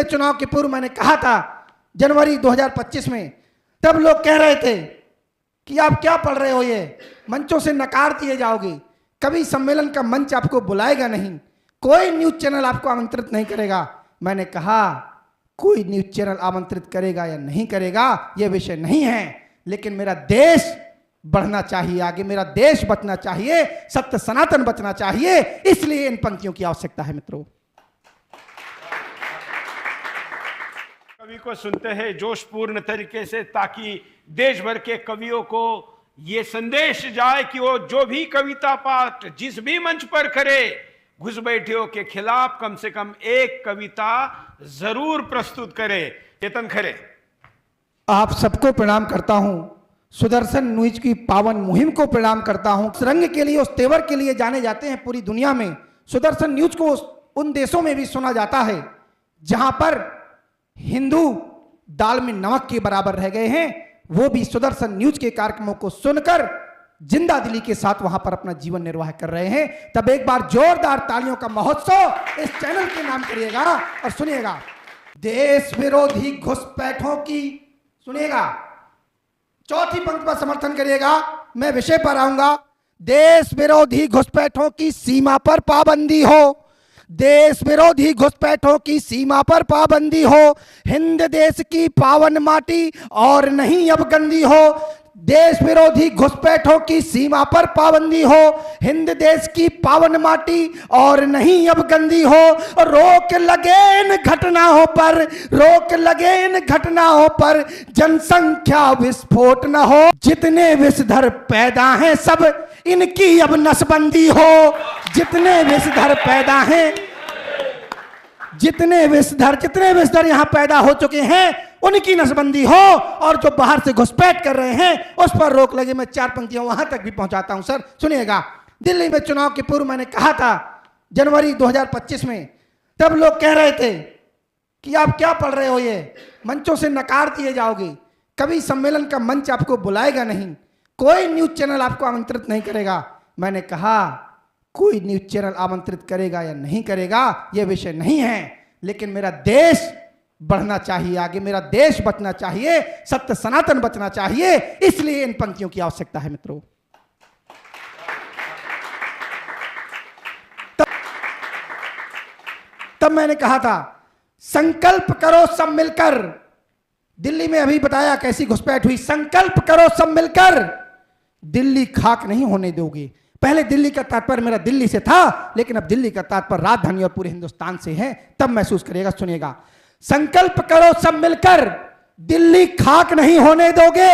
चुनाव के पूर्व मैंने कहा था जनवरी 2025 में, तब लोग कह रहे थे कि आप क्या पढ़ रहे हो, ये मंचों से नकार दिए जाओगे, कभी सम्मेलन का मंच आपको बुलाएगा नहीं, कोई न्यूज चैनल आपको आमंत्रित नहीं करेगा। मैंने कहा कोई न्यूज चैनल आमंत्रित करेगा या नहीं करेगा यह विषय नहीं है, लेकिन मेरा देश बढ़ना चाहिए आगे, मेरा देश बचना चाहिए, सत्य सनातन बचना चाहिए, इसलिए इन पंक्तियों की आवश्यकता है। मित्रों, कवि को सुनते हैं जोशपूर्ण तरीके से, ताकि देश भर के कवियों को यह संदेश जाए कि वो जो भी कविता पाठ जिस भी मंच पर करे, घुसपैठियों के खिलाफ कम से कम एक कविता जरूर प्रस्तुत करे। चेतन खरे, आप सबको प्रणाम करता हूं, सुदर्शन न्यूज की पावन मुहिम को प्रणाम करता हूं। उस रंग के लिए, उस तेवर के लिए जाने जाते हैं पूरी दुनिया में। सुदर्शन न्यूज को उन देशों में भी सुना जाता है जहां पर हिंदू दाल में नमक के बराबर रह गए हैं, वो भी सुदर्शन न्यूज के कार्यक्रमों को सुनकर जिंदा दिली के साथ वहां पर अपना जीवन निर्वाह कर रहे हैं। तब एक बार जोरदार तालियों का महोत्सव इस चैनल के नाम करिएगा और सुनिएगा। देश विरोधी घुसपैठों की, सुनिएगा, चौथी पंक्ति पर समर्थन करिएगा, मैं विषय पर आऊंगा। देश विरोधी घुसपैठों की सीमा पर पाबंदी हो, देश विरोधी घुसपैठों की सीमा पर पाबंदी हो, हिंद देश की पावन माटी और नहीं अब गंदी हो। देश विरोधी घुसपैठों की सीमा पर पाबंदी हो, हिंद देश की पावन माटी और नहीं अब गंदी हो। रोक लगे इन घटनाओं पर, रोक लगे इन घटनाओं पर, जनसंख्या विस्फोट न हो। जितने विषधर पैदा हैं सब इनकी अब नसबंदी हो, जितने विषधर पैदा हैं, जितने विषधर यहां पैदा हो चुके हैं उनकी नसबंदी हो, और जो बाहर से घुसपैठ कर रहे हैं उस पर रोक लगे। मैं चार पंक्तियां वहां तक भी पहुंचाता हूं सर, सुनिएगा। दिल्ली में चुनाव के पूर्व मैंने कहा था जनवरी 2025 में, तब लोग कह रहे थे कि आप क्या पढ़ रहे हो, ये मंचों से नकार दिए जाओगे, कभी सम्मेलन का मंच आपको बुलाएगा नहीं, कोई न्यूज चैनल आपको आमंत्रित नहीं करेगा। मैंने कहा कोई न्यूज चैनल आमंत्रित करेगा या नहीं करेगा यह विषय नहीं है, लेकिन मेरा देश बढ़ना चाहिए आगे, मेरा देश बचना चाहिए, सत्य सनातन बचना चाहिए, इसलिए इन पंक्तियों की आवश्यकता है। मित्रों, तब मैंने कहा था संकल्प करो सब मिलकर, दिल्ली में अभी बताया कैसी घुसपैठ हुई, संकल्प करो सब मिलकर, दिल्ली खाक नहीं होने दोगे। पहले दिल्ली का तात्पर्य मेरा दिल्ली से था, लेकिन अब दिल्ली का तात्पर्य राजधानी और पूरे हिंदुस्तान से है। तब महसूस करिएगा, सुनिएगा। संकल्प करो सब मिलकर, दिल्ली खाक नहीं होने दोगे,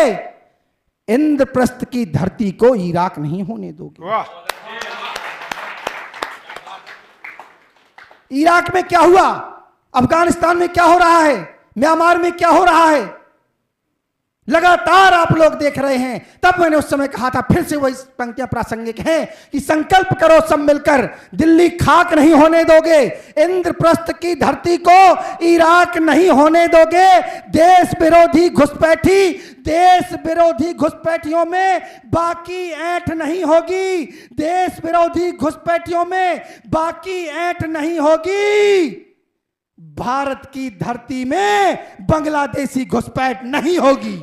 इंद्रप्रस्थ की धरती को इराक नहीं होने दोगे। इराक में क्या हुआ, अफगानिस्तान में क्या हो रहा है, म्यांमार में क्या हो रहा है, लगातार आप लोग देख रहे हैं। तब मैंने उस समय कहा था, फिर से वही पंक्तियां प्रासंगिक हैं कि संकल्प करो सब मिलकर, दिल्ली खाक नहीं होने दोगे, इंद्रप्रस्थ की धरती को इराक नहीं होने दोगे। देश विरोधी घुसपैठी, देश विरोधी घुसपैठियों में बाकी ऐंठ नहीं होगी, देश विरोधी घुसपैठियों में बाकी ऐंठ नहीं होगी। भारत की धरती में बांग्लादेशी घुसपैठ नहीं होगी।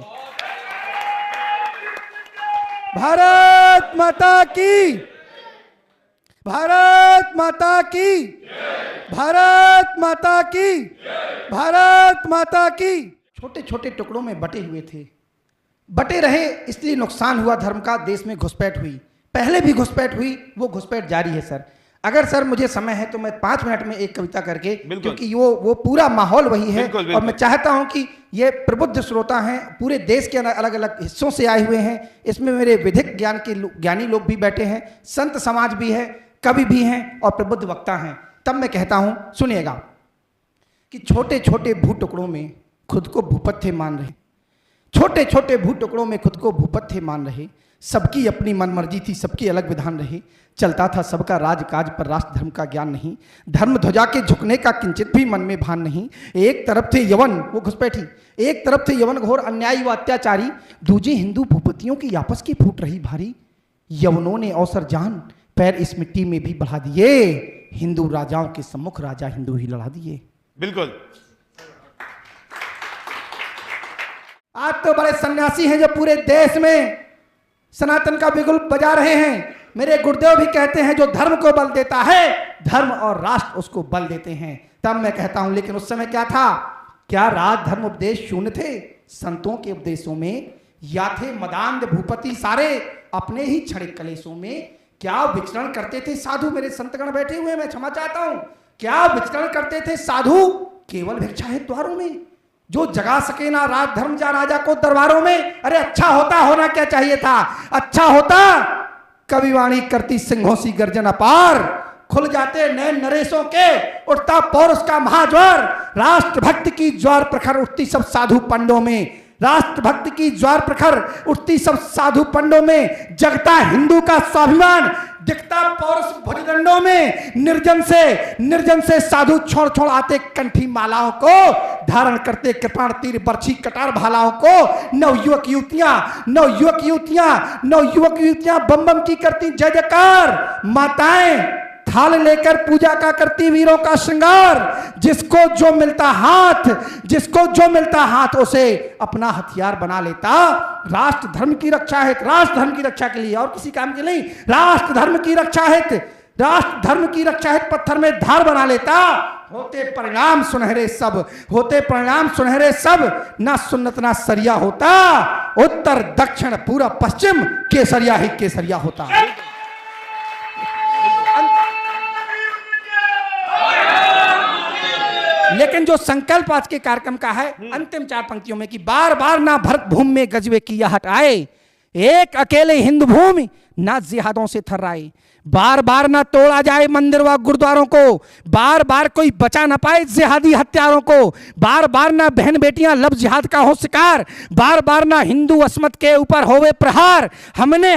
भारत माता की, भारत माता की, भारत माता की, भारत माता की। छोटे छोटे टुकड़ों में बटे हुए थे, बटे रहे, इसलिए नुकसान हुआ धर्म का, देश में घुसपैठ हुई, पहले भी घुसपैठ हुई, वो घुसपैठ जारी है। सर अगर सर मुझे समय है तो मैं 5 मिनट में एक कविता करके, क्योंकि वो पूरा माहौल वही है, बिल्कुल। और मैं चाहता हूं कि ये प्रबुद्ध श्रोता हैं, पूरे देश के अलग अलग हिस्सों से आए हुए हैं, इसमें मेरे विधिक ज्ञान के ज्ञानी लोग भी बैठे हैं, संत समाज भी है, कवि भी हैं और प्रबुद्ध वक्ता हैं। तब मैं कहता हूं, सुनिएगा, कि छोटे छोटे भू टुकड़ों में खुद को भूपथ्य मान रहे, छोटे छोटे भू टुकड़ों में खुद को भूपथ्य मान रहे, सबकी अपनी मनमर्जी थी, सबकी अलग विधान रहे, चलता था सबका राजकाज पर राष्ट्र धर्म का ज्ञान नहीं, धर्म ध्वजा के झुकने का किंचित भी मन में भान नहीं। एक तरफ थे यवन, वो घुसपैठी, एक तरफ थे यवन घोर अन्यायी व अत्याचारी, दूजे हिंदू भूपतियों की आपस की फूट रही भारी। यवनों ने अवसर जान पैर इस मिट्टी में भी बढ़ा दिए, हिंदू राजाओं के सम्मुख राजा हिंदू ही लड़ा दिए। बिल्कुल, आज तो बड़े सन्यासी हैं जो पूरे देश में सनातन का बिगुल बजा रहे हैं। मेरे गुरुदेव भी कहते हैं जो धर्म को बल देता है धर्म और राष्ट्र उसको बल देते हैं। तब मैं कहता हूं लेकिन उस समय क्या था? क्या राज धर्म उपदेश शून्य थे? संतों के उपदेशों में या थे मदांध भूपति सारे अपने ही क्षणिक कलेशों में क्या विचरण करते थे साधु? मेरे संतगण बैठे हुए, मैं क्षमा चाहता हूं, क्या विचरण करते थे साधु? केवल भिक्षा है द्वारों में, जो जगा सके ना राज धर्म जा राजा को दरबारों में। अरे अच्छा होता, होना क्या चाहिए था? अच्छा होता कविवाणी करती सिंहों सी गर्जन अपार, खुल जाते नए नरेशों के, उठता पौरुष का महाज्वार, राष्ट्रभक्ति की ज्वार प्रखर उठती सब साधु पंडों में, राष्ट्रभक्ति की ज्वार प्रखर उठती सब साधु पंडों में, जगता हिंदू का स्वाभिमान दिखता पौरुष भुजदंडों में, निर्जन से साधु छोड़ छोड़ आते कंठी मालाओं को, धारण करते कृपाण तीर बर्छी कटार भालाओं को, नवयुवक युवतियां बम बम की करती जय जयकार, माताएं थाल लेकर पूजा का करती वीरों का श्रृंगार, जिसको जो मिलता हाथ उसे अपना हथियार बना लेता। राष्ट्र धर्म की रक्षा है, राष्ट्र धर्म की रक्षा के लिए, और किसी काम के नहीं, राष्ट्र धर्म की रक्षा है पत्थर में धार बना लेता। होते परिणाम सुनहरे सब, ना सुन्नत ना सरिया होता, उत्तर दक्षिण पूर्व पश्चिम केसरिया ही केसरिया होता। लेकिन जो संकल्प आज के कार्यक्रम का है अंतिम 4 पंक्तियों में कि बार बार ना भरत भूमि में गजबे की हट आए, एक अकेले हिंदू भूमि ना जिहादों से थर्राए, बार बार ना तोड़ा जाए मंदिर व गुरुद्वारों को, बार बार कोई बचा ना पाए जिहादी हत्यारों को, बार बार ना बहन बेटियां लब जिहाद का हो शिकार, बार बार ना हिंदू अस्मत के ऊपर होवे प्रहार। हमने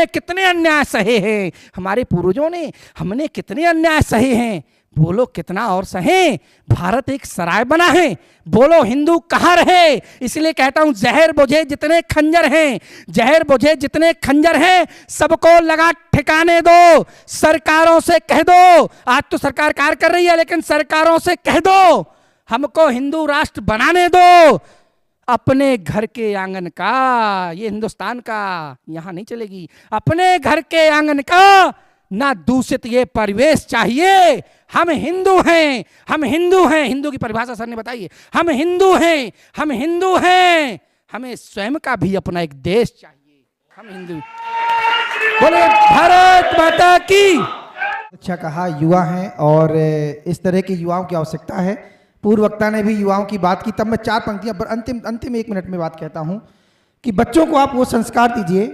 कितने अन्याय सहे हैं, हमारे पूर्वजों ने हमने कितने अन्याय सहे हैं, बोलो कितना और सहे। भारत एक सराय बना है, बोलो हिंदू कहाँ रहे। इसलिए कहता हूं जहर बुझे जितने खंजर हैं सबको लगा ठिकाने दो। सरकारों से कह दो, आज तो सरकार कार्य कर रही है, लेकिन सरकारों से कह दो हमको हिंदू राष्ट्र बनाने दो। अपने घर के आंगन का, ये हिंदुस्तान का, यहां नहीं चलेगी। अपने घर के आंगन का ना दूषित ये परिवेश चाहिए। हम हिंदू हैं, हिंदू की परिभाषा सर ने बताई है। हम हिंदू हैं, हमें स्वयं का भी अपना एक देश चाहिए। हम हिंदू, बोले भारत माता की। अच्छा कहा, युवा हैं और इस तरह के युवाओं की आवश्यकता है। पूर्व वक्ता ने भी युवाओं की बात की, तब मैं 4 पंक्तियां अंतिम 1 मिनट में बात कहता हूं कि बच्चों को आप वो संस्कार दीजिए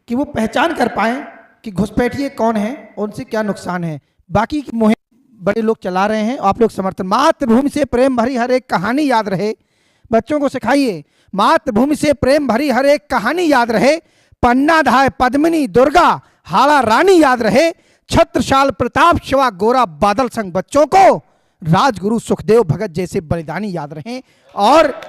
कि वो पहचान कर पाएं कि घुसपैठिए कौन है और उनसे क्या नुकसान है। बाकी की मुहिम बड़े लोग चला रहे हैं, आप लोग समर्थन। मातृभूमि से प्रेम भरी हर एक कहानी याद रहे, बच्चों को सिखाइए। मातृभूमि से प्रेम भरी हर एक कहानी याद रहे, पन्ना धाय पद्मिनी दुर्गा हाड़ा रानी याद रहे, छत्रसाल प्रताप शिवा गोरा बादल संग बच्चों को राजगुरु सुखदेव भगत जैसे बलिदानी याद रहे। और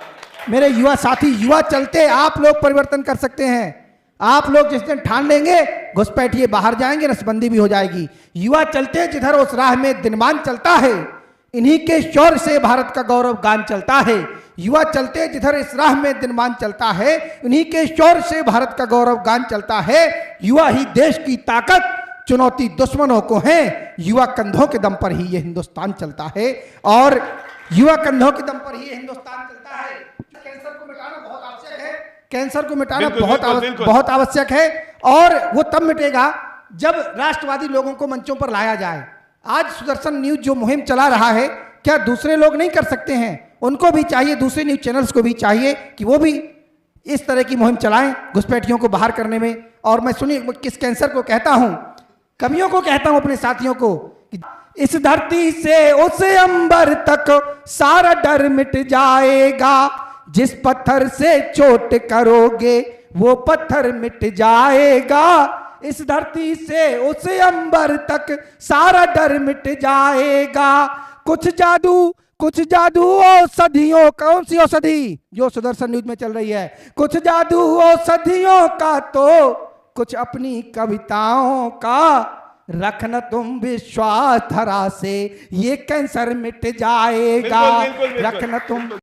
मेरे युवा साथी, युवा चलते आप लोग परिवर्तन कर सकते हैं। आप लोग जिस दिन ठान लेंगे घुसपैठिए बाहर जाएंगे, नसबंदी भी हो जाएगी। युवा चलते जिधर उस राह में दिनमान चलता है, इन्हीं के शौर्य से भारत का गौरव गान चलता है। युवा चलते जिधर इस राह में दिनमान चलता है, इन्हीं के शौर्य से भारत का गौरव गान चलता है। युवा ही देश की ताकत, चुनौती दुश्मनों को है, युवा कंधों के दम पर ही ये हिंदुस्तान चलता है। और युवा कंधों के दम पर ही ये हिंदुस्तान चलता है। कैंसर को मिटाना बहुत आवश्यक है, कैंसर को मिटाना बहुत आवश्यक है। और वो तब मिटेगा जब राष्ट्रवादी लोगों को मंचों पर लाया जाए। आज सुदर्शन न्यूज जो मुहिम चला रहा है, क्या दूसरे लोग नहीं कर सकते हैं? उनको भी चाहिए, दूसरे न्यूज चैनल्स को भी चाहिए कि वो भी इस तरह की मुहिम चलाएं घुसपैठियों को बाहर करने में। और मैं सुनिए किस कैंसर को कहता हूं, कवियों को कहता हूं, अपने साथियों को, इस धरती से उस अंबर तक सारा डर मिट जाएगा, जिस पत्थर से चोट करोगे वो पत्थर मिट जाएगा। इस धरती से उस अंबर तक सारा डर मिट जाएगा। कुछ जादू औषधियों, कौन सी औषधि जो सुदर्शन न्यूज में चल रही है, कुछ जादू औषधियों का तो कुछ अपनी कविताओं का, रखना तुम विश्वास धरा से ये कैंसर मिट जाएगा। रखना तुम